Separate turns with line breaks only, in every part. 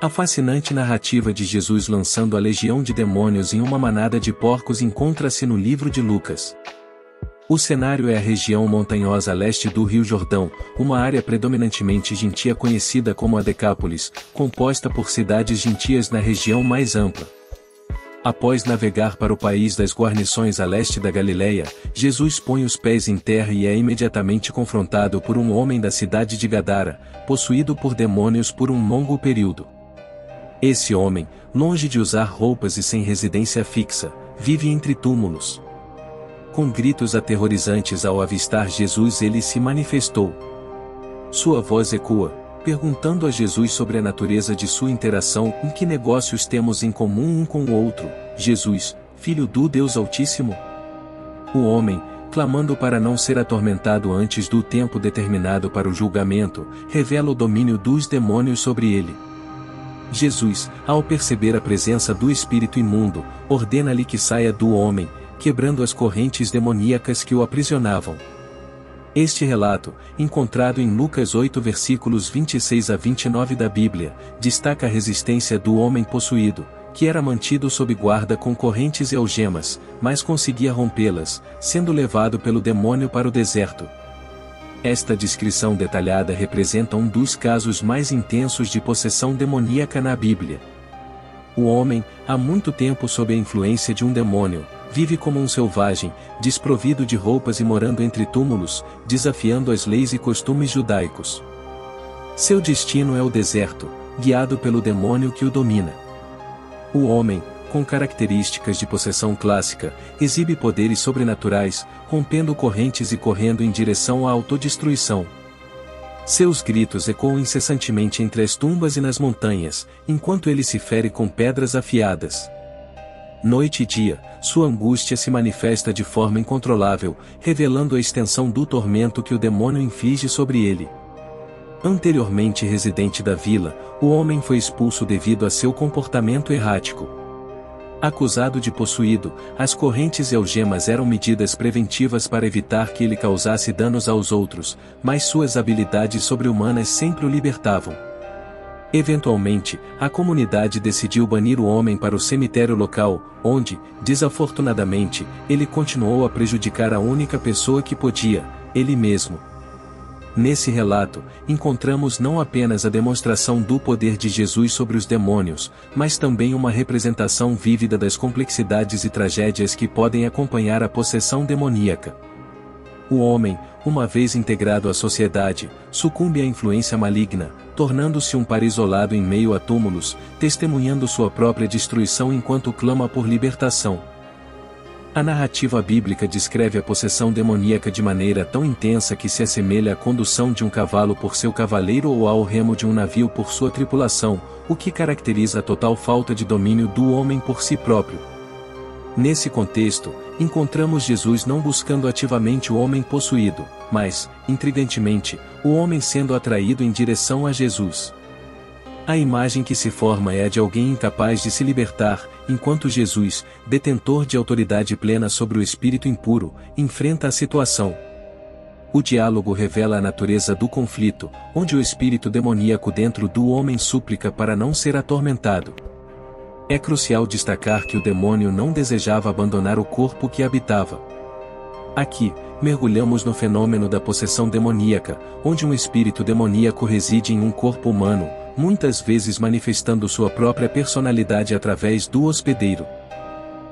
A fascinante narrativa de Jesus lançando a legião de demônios em uma manada de porcos encontra-se no livro de Lucas. O cenário é a região montanhosa a leste do Rio Jordão, uma área predominantemente gentia conhecida como a Decápolis, composta por cidades gentias na região mais ampla. Após navegar para o país das guarnições a leste da Galileia, Jesus põe os pés em terra e é imediatamente confrontado por um homem da cidade de Gadara, possuído por demônios por um longo período. Esse homem, longe de usar roupas e sem residência fixa, vive entre túmulos. Com gritos aterrorizantes ao avistar Jesus, ele se manifestou. Sua voz ecoa, perguntando a Jesus sobre a natureza de sua interação. Em que negócios temos em comum um com o outro, Jesus, Filho do Deus Altíssimo? O homem, clamando para não ser atormentado antes do tempo determinado para o julgamento, revela o domínio dos demônios sobre ele. Jesus, ao perceber a presença do espírito imundo, ordena-lhe que saia do homem, quebrando as correntes demoníacas que o aprisionavam. Este relato, encontrado em Lucas 8 versículos 26 a 29 da Bíblia, destaca a resistência do homem possuído, que era mantido sob guarda com correntes e algemas, mas conseguia rompê-las, sendo levado pelo demônio para o deserto. Esta descrição detalhada representa um dos casos mais intensos de possessão demoníaca na Bíblia. O homem, há muito tempo sob a influência de um demônio, vive como um selvagem, desprovido de roupas e morando entre túmulos, desafiando as leis e costumes judaicos. Seu destino é o deserto, guiado pelo demônio que o domina. O homem, com características de possessão clássica, exibe poderes sobrenaturais, rompendo correntes e correndo em direção à autodestruição. Seus gritos ecoam incessantemente entre as tumbas e nas montanhas, enquanto ele se fere com pedras afiadas. Noite e dia, sua angústia se manifesta de forma incontrolável, revelando a extensão do tormento que o demônio inflige sobre ele. Anteriormente residente da vila, o homem foi expulso devido a seu comportamento errático. Acusado de possuído, as correntes e algemas eram medidas preventivas para evitar que ele causasse danos aos outros, mas suas habilidades sobre-humanas sempre o libertavam. Eventualmente, a comunidade decidiu banir o homem para o cemitério local, onde, desafortunadamente, ele continuou a prejudicar a única pessoa que podia, ele mesmo. Nesse relato, encontramos não apenas a demonstração do poder de Jesus sobre os demônios, mas também uma representação vívida das complexidades e tragédias que podem acompanhar a possessão demoníaca. O homem, uma vez integrado à sociedade, sucumbe à influência maligna, tornando-se um par isolado em meio a túmulos, testemunhando sua própria destruição enquanto clama por libertação. A narrativa bíblica descreve a possessão demoníaca de maneira tão intensa que se assemelha à condução de um cavalo por seu cavaleiro ou ao remo de um navio por sua tripulação, o que caracteriza a total falta de domínio do homem por si próprio. Nesse contexto, encontramos Jesus não buscando ativamente o homem possuído, mas, intrigantemente, o homem sendo atraído em direção a Jesus. A imagem que se forma é a de alguém incapaz de se libertar, enquanto Jesus, detentor de autoridade plena sobre o espírito impuro, enfrenta a situação. O diálogo revela a natureza do conflito, onde o espírito demoníaco dentro do homem súplica para não ser atormentado. É crucial destacar que o demônio não desejava abandonar o corpo que habitava. Aqui, mergulhamos no fenômeno da possessão demoníaca, onde um espírito demoníaco reside em um corpo humano, muitas vezes manifestando sua própria personalidade através do hospedeiro.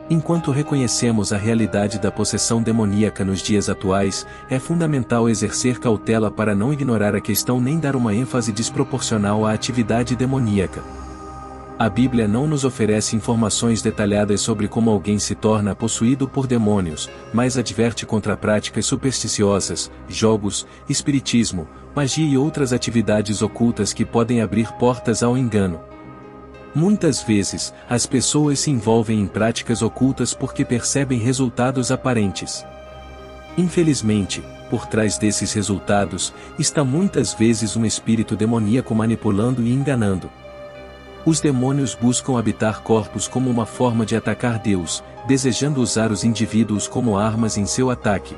Enquanto reconhecemos a realidade da possessão demoníaca nos dias atuais, é fundamental exercer cautela para não ignorar a questão nem dar uma ênfase desproporcional à atividade demoníaca. A Bíblia não nos oferece informações detalhadas sobre como alguém se torna possuído por demônios, mas adverte contra práticas supersticiosas, jogos, espiritismo, magia e outras atividades ocultas que podem abrir portas ao engano. Muitas vezes, as pessoas se envolvem em práticas ocultas porque percebem resultados aparentes. Infelizmente, por trás desses resultados, está muitas vezes um espírito demoníaco manipulando e enganando. Os demônios buscam habitar corpos como uma forma de atacar Deus, desejando usar os indivíduos como armas em seu ataque.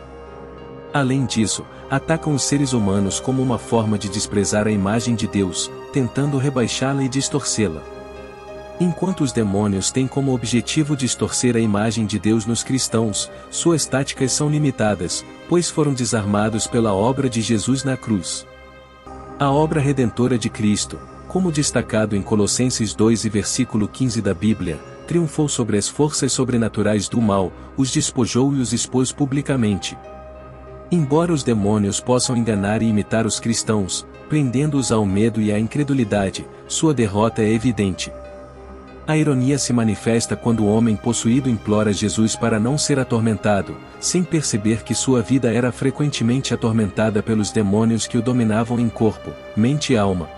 Além disso, atacam os seres humanos como uma forma de desprezar a imagem de Deus, tentando rebaixá-la e distorcê-la. Enquanto os demônios têm como objetivo distorcer a imagem de Deus nos cristãos, suas táticas são limitadas, pois foram desarmados pela obra de Jesus na cruz. A obra redentora de Cristo, como destacado em Colossenses 2 e versículo 15 da Bíblia, triunfou sobre as forças sobrenaturais do mal, os despojou e os expôs publicamente. Embora os demônios possam enganar e imitar os cristãos, prendendo-os ao medo e à incredulidade, sua derrota é evidente. A ironia se manifesta quando o homem possuído implora Jesus para não ser atormentado, sem perceber que sua vida era frequentemente atormentada pelos demônios que o dominavam em corpo, mente e alma.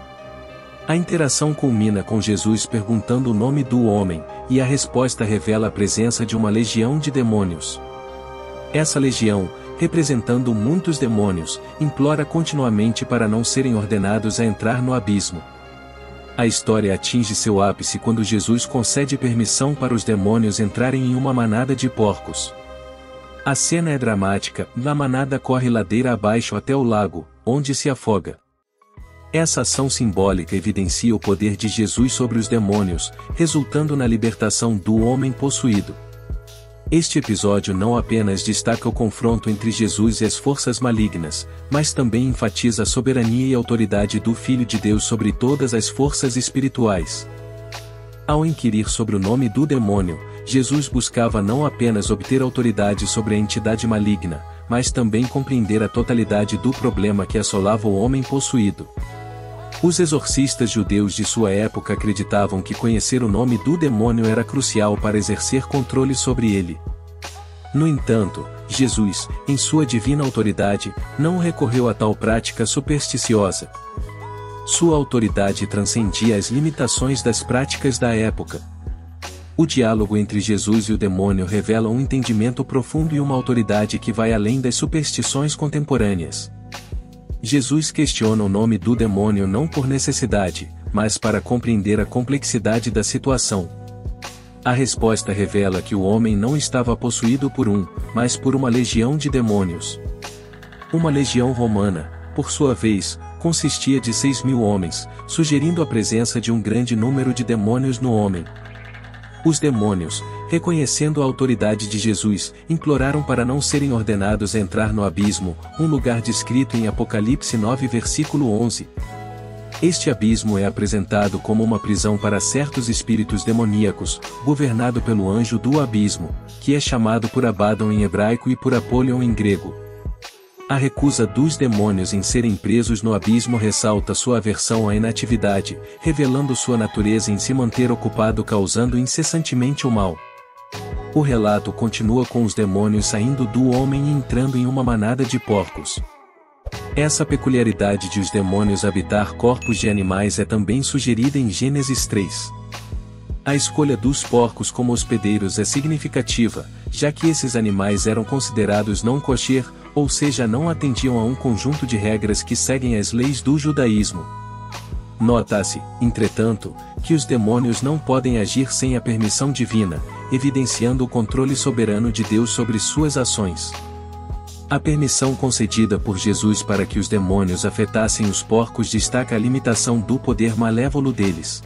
A interação culmina com Jesus perguntando o nome do homem, e a resposta revela a presença de uma legião de demônios. Essa legião, representando muitos demônios, implora continuamente para não serem ordenados a entrar no abismo. A história atinge seu ápice quando Jesus concede permissão para os demônios entrarem em uma manada de porcos. A cena é dramática, a manada corre ladeira abaixo até o lago, onde se afoga. Essa ação simbólica evidencia o poder de Jesus sobre os demônios, resultando na libertação do homem possuído. Este episódio não apenas destaca o confronto entre Jesus e as forças malignas, mas também enfatiza a soberania e autoridade do Filho de Deus sobre todas as forças espirituais. Ao inquirir sobre o nome do demônio, Jesus buscava não apenas obter autoridade sobre a entidade maligna, mas também compreender a totalidade do problema que assolava o homem possuído. Os exorcistas judeus de sua época acreditavam que conhecer o nome do demônio era crucial para exercer controle sobre ele. No entanto, Jesus, em sua divina autoridade, não recorreu a tal prática supersticiosa. Sua autoridade transcendia as limitações das práticas da época. O diálogo entre Jesus e o demônio revela um entendimento profundo e uma autoridade que vai além das superstições contemporâneas. Jesus questiona o nome do demônio não por necessidade, mas para compreender a complexidade da situação. A resposta revela que o homem não estava possuído por um, mas por uma legião de demônios. Uma legião romana, por sua vez, consistia de 6.000 homens, sugerindo a presença de um grande número de demônios no homem. Os demônios, reconhecendo a autoridade de Jesus, imploraram para não serem ordenados a entrar no abismo, um lugar descrito em Apocalipse 9 versículo 11. Este abismo é apresentado como uma prisão para certos espíritos demoníacos, governado pelo anjo do abismo, que é chamado por Abaddon em hebraico e por Apollyon em grego. A recusa dos demônios em serem presos no abismo ressalta sua aversão à inatividade, revelando sua natureza em se manter ocupado causando incessantemente o mal. O relato continua com os demônios saindo do homem e entrando em uma manada de porcos. Essa peculiaridade de os demônios habitar corpos de animais é também sugerida em Gênesis 3. A escolha dos porcos como hospedeiros é significativa, já que esses animais eram considerados não kosher, ou seja, não atendiam a um conjunto de regras que seguem as leis do judaísmo. Nota-se, entretanto, que os demônios não podem agir sem a permissão divina, evidenciando o controle soberano de Deus sobre suas ações. A permissão concedida por Jesus para que os demônios afetassem os porcos destaca a limitação do poder malévolo deles.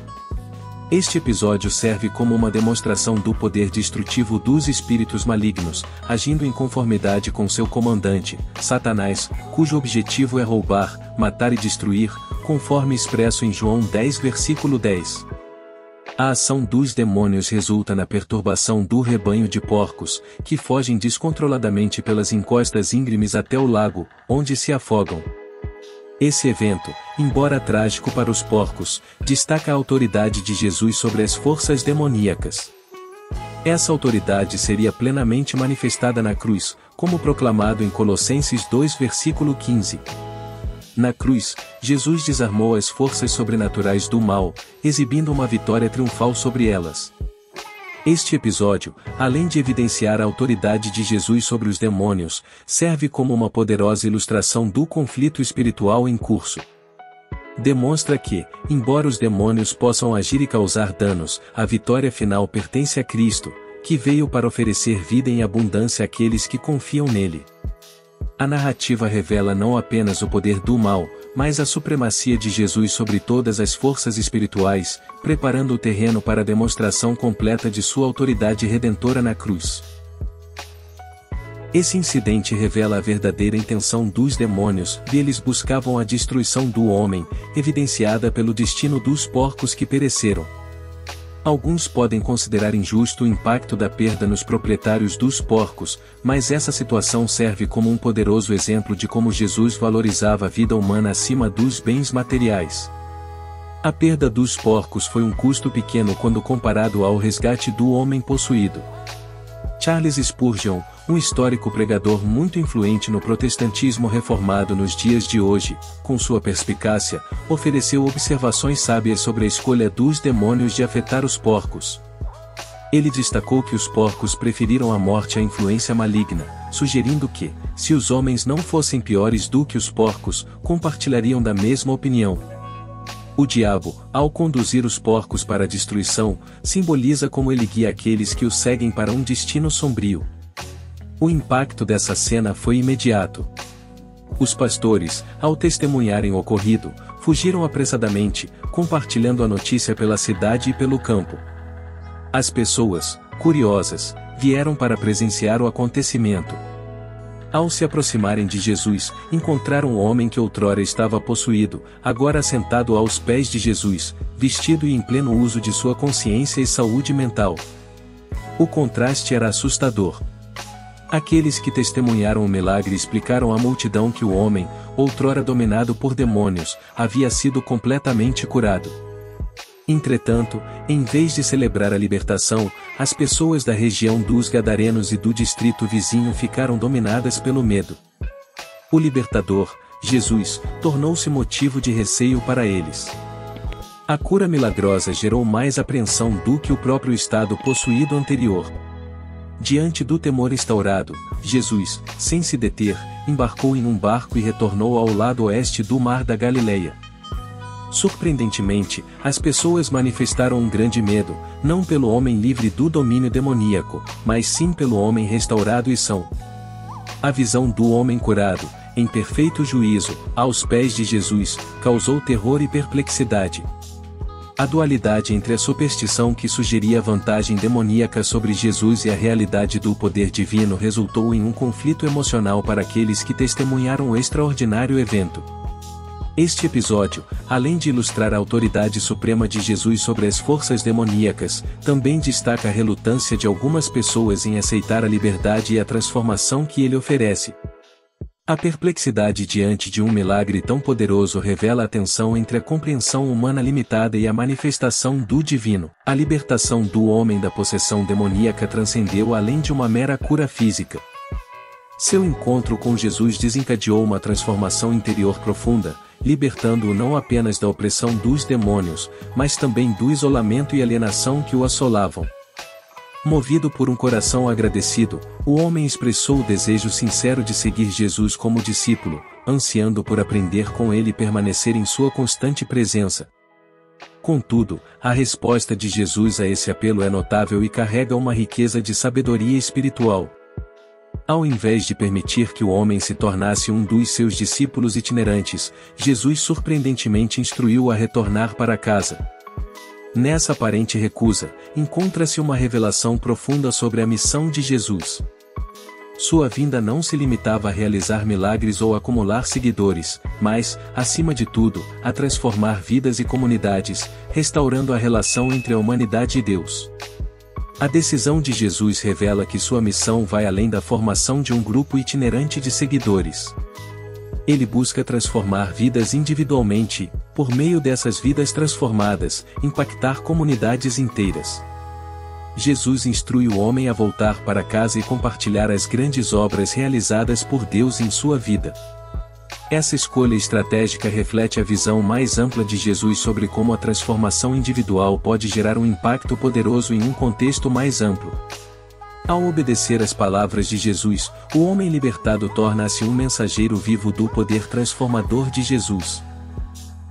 Este episódio serve como uma demonstração do poder destrutivo dos espíritos malignos, agindo em conformidade com seu comandante, Satanás, cujo objetivo é roubar, matar e destruir, conforme expresso em João 10 versículo 10. A ação dos demônios resulta na perturbação do rebanho de porcos, que fogem descontroladamente pelas encostas íngremes até o lago, onde se afogam. Esse evento, embora trágico para os porcos, destaca a autoridade de Jesus sobre as forças demoníacas. Essa autoridade seria plenamente manifestada na cruz, como proclamado em Colossenses 2 versículo 15. Na cruz, Jesus desarmou as forças sobrenaturais do mal, exibindo uma vitória triunfal sobre elas. Este episódio, além de evidenciar a autoridade de Jesus sobre os demônios, serve como uma poderosa ilustração do conflito espiritual em curso. Demonstra que, embora os demônios possam agir e causar danos, a vitória final pertence a Cristo, que veio para oferecer vida em abundância àqueles que confiam nele. A narrativa revela não apenas o poder do mal, mas a supremacia de Jesus sobre todas as forças espirituais, preparando o terreno para a demonstração completa de sua autoridade redentora na cruz. Esse incidente revela a verdadeira intenção dos demônios, e eles buscavam a destruição do homem, evidenciada pelo destino dos porcos que pereceram. Alguns podem considerar injusto o impacto da perda nos proprietários dos porcos, mas essa situação serve como um poderoso exemplo de como Jesus valorizava a vida humana acima dos bens materiais. A perda dos porcos foi um custo pequeno quando comparado ao resgate do homem possuído. Charles Spurgeon, um histórico pregador muito influente no protestantismo reformado nos dias de hoje, com sua perspicácia, ofereceu observações sábias sobre a escolha dos demônios de afetar os porcos. Ele destacou que os porcos preferiram a morte à influência maligna, sugerindo que, se os homens não fossem piores do que os porcos, compartilhariam da mesma opinião. O diabo, ao conduzir os porcos para a destruição, simboliza como ele guia aqueles que o seguem para um destino sombrio. O impacto dessa cena foi imediato. Os pastores, ao testemunharem o ocorrido, fugiram apressadamente, compartilhando a notícia pela cidade e pelo campo. As pessoas, curiosas, vieram para presenciar o acontecimento. Ao se aproximarem de Jesus, encontraram o homem que outrora estava possuído, agora sentado aos pés de Jesus, vestido e em pleno uso de sua consciência e saúde mental. O contraste era assustador. Aqueles que testemunharam o milagre explicaram à multidão que o homem, outrora dominado por demônios, havia sido completamente curado. Entretanto, em vez de celebrar a libertação, as pessoas da região dos Gadarenos e do distrito vizinho ficaram dominadas pelo medo. O libertador, Jesus, tornou-se motivo de receio para eles. A cura milagrosa gerou mais apreensão do que o próprio estado possuído anterior. Diante do temor instaurado, Jesus, sem se deter, embarcou em um barco e retornou ao lado oeste do Mar da Galileia. Surpreendentemente, as pessoas manifestaram um grande medo, não pelo homem livre do domínio demoníaco, mas sim pelo homem restaurado e são. A visão do homem curado, em perfeito juízo, aos pés de Jesus, causou terror e perplexidade. A dualidade entre a superstição que sugeria vantagem demoníaca sobre Jesus e a realidade do poder divino resultou em um conflito emocional para aqueles que testemunharam o extraordinário evento. Este episódio, além de ilustrar a autoridade suprema de Jesus sobre as forças demoníacas, também destaca a relutância de algumas pessoas em aceitar a liberdade e a transformação que ele oferece. A perplexidade diante de um milagre tão poderoso revela a tensão entre a compreensão humana limitada e a manifestação do divino. A libertação do homem da possessão demoníaca transcendeu além de uma mera cura física. Seu encontro com Jesus desencadeou uma transformação interior profunda, libertando-o não apenas da opressão dos demônios, mas também do isolamento e alienação que o assolavam. Movido por um coração agradecido, o homem expressou o desejo sincero de seguir Jesus como discípulo, ansiando por aprender com ele e permanecer em sua constante presença. Contudo, a resposta de Jesus a esse apelo é notável e carrega uma riqueza de sabedoria espiritual. Ao invés de permitir que o homem se tornasse um dos seus discípulos itinerantes, Jesus surpreendentemente instruiu-o a retornar para casa. Nessa aparente recusa, encontra-se uma revelação profunda sobre a missão de Jesus. Sua vinda não se limitava a realizar milagres ou acumular seguidores, mas, acima de tudo, a transformar vidas e comunidades, restaurando a relação entre a humanidade e Deus. A decisão de Jesus revela que sua missão vai além da formação de um grupo itinerante de seguidores. Ele busca transformar vidas individualmente e, por meio dessas vidas transformadas, impactar comunidades inteiras. Jesus instrui o homem a voltar para casa e compartilhar as grandes obras realizadas por Deus em sua vida. Essa escolha estratégica reflete a visão mais ampla de Jesus sobre como a transformação individual pode gerar um impacto poderoso em um contexto mais amplo. Ao obedecer às palavras de Jesus, o homem libertado torna-se um mensageiro vivo do poder transformador de Jesus.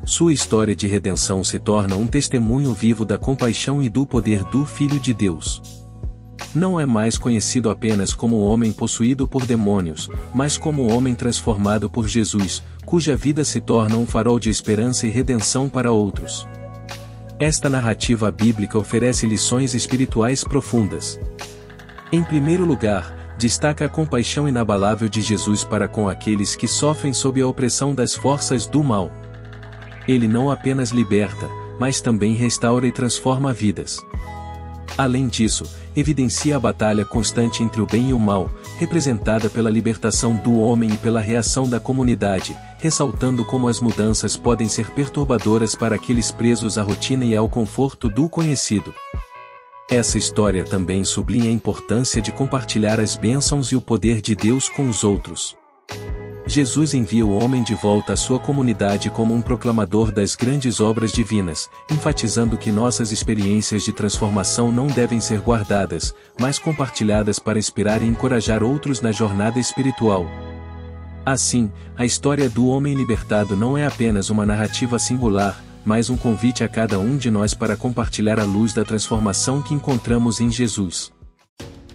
Sua história de redenção se torna um testemunho vivo da compaixão e do poder do Filho de Deus. não é mais conhecido apenas como o homem possuído por demônios, mas como o homem transformado por Jesus, cuja vida se torna um farol de esperança e redenção para outros. Esta narrativa bíblica oferece lições espirituais profundas. Em primeiro lugar, destaca a compaixão inabalável de Jesus para com aqueles que sofrem sob a opressão das forças do mal. Ele não apenas liberta, mas também restaura e transforma vidas. Além disso, evidencia a batalha constante entre o bem e o mal, representada pela libertação do homem e pela reação da comunidade, ressaltando como as mudanças podem ser perturbadoras para aqueles presos à rotina e ao conforto do conhecido. Essa história também sublinha a importância de compartilhar as bênçãos e o poder de Deus com os outros. Jesus envia o homem de volta à sua comunidade como um proclamador das grandes obras divinas, enfatizando que nossas experiências de transformação não devem ser guardadas, mas compartilhadas para inspirar e encorajar outros na jornada espiritual. Assim, a história do homem libertado não é apenas uma narrativa singular, mas um convite a cada um de nós para compartilhar a luz da transformação que encontramos em Jesus.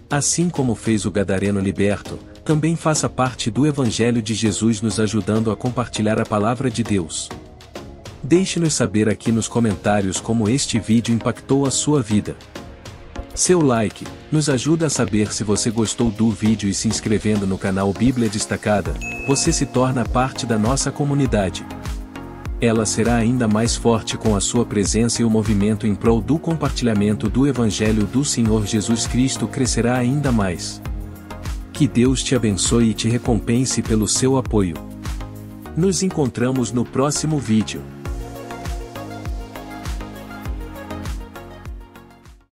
Assim como fez o gadareno liberto, também faça parte do Evangelho de Jesus nos ajudando a compartilhar a palavra de Deus. Deixe-nos saber aqui nos comentários como este vídeo impactou a sua vida. Seu like nos ajuda a saber se você gostou do vídeo e se inscrevendo no canal Bíblia Destacada, você se torna parte da nossa comunidade. Ela será ainda mais forte com a sua presença e o movimento em prol do compartilhamento do Evangelho do Senhor Jesus Cristo crescerá ainda mais. Que Deus te abençoe e te recompense pelo seu apoio. Nos encontramos no próximo vídeo.